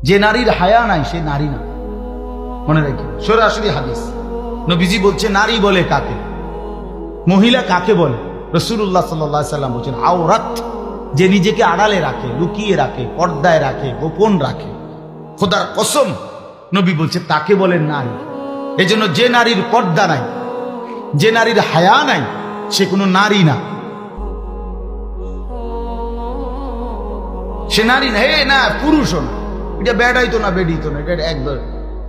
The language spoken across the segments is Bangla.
যে নারীর হায়া নাই সে নারী না, মনে রাখি। সরাসরি হাদিস, নবীজি বলছে নারী বলে কাকে, মহিলা কাকে বলে। রাসূলুল্লাহ সাল্লাল্লাহু আলাইহি সাল্লাম বলছেন আওরাত, যে নিজেকে আড়ালে রাখে, লুকিয়ে রাখে, পর্দায় রাখে, গোপন রাখে। খোদার কসম নবী বলছে তাকে বলেন নারী। এজন্য যে নারীর পর্দা নাই, যে নারীর হায়া নাই, সে কোনো নারী না, সে নারী না। হে না, পুরুষও না। এটা বেড়াইতো না, বেডিতো না, এটা একবার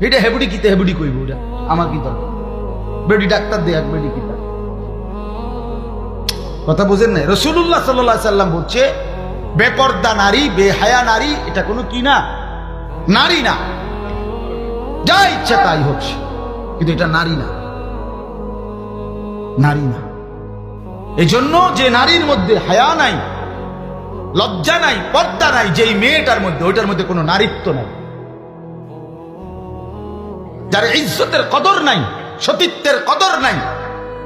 এটা হেবুডি কিতে হেবুডি কইব, ওটা আমার কি দরকার? বেডি ডাক্তার দেখ, বেডি কিতা কথা বোঝেন না। রাসূলুল্লাহ সাল্লাল্লাহু আলাইহি সাল্লাম বলছে বেপর্দা নারী, বেহায়া নারী এটা কোনো কি না, নারী না। যা ইচ্ছা তাই হোক, কিন্তু এটা নারী না, নারী না। এজন্য যে নারীর মধ্যে হায়া নাই, লজ্জা নাই, পর্দা নাই, যেই মেয়েটার মধ্যে, ওইটার মধ্যে কোনো নারীত্ব নাই। যার ইজ্জতের কদর নাই, সতীত্বের কদর নাই,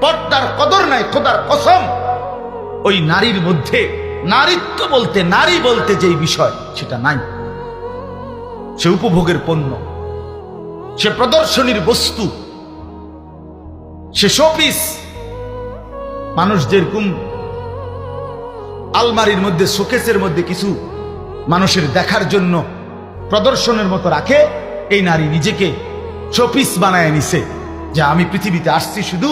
পর্দার কদর নাই, খোদার কসম ওই নারীর মধ্যে নারীত্ব বলতে, নারী বলতে যেই বিষয় সেটা নাই। সে উপভোগের পণ্য, সে প্রদর্শনীর বস্তু, সে শোপিস। মানুষ যেরকম আলমারির মধ্যে, শোকেসের মধ্যে কিছু মানুষের দেখার জন্য প্রদর্শনের মতো রাখে, এই নারী নিজেকে শোপিস বানায় নিছে যে আমি পৃথিবীতে আসছি শুধু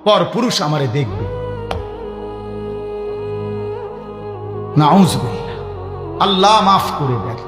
পর পুরুষ আমারে দেখবে। নাউজুবিল্লাহ, আল্লাহ মাফ করে দেন।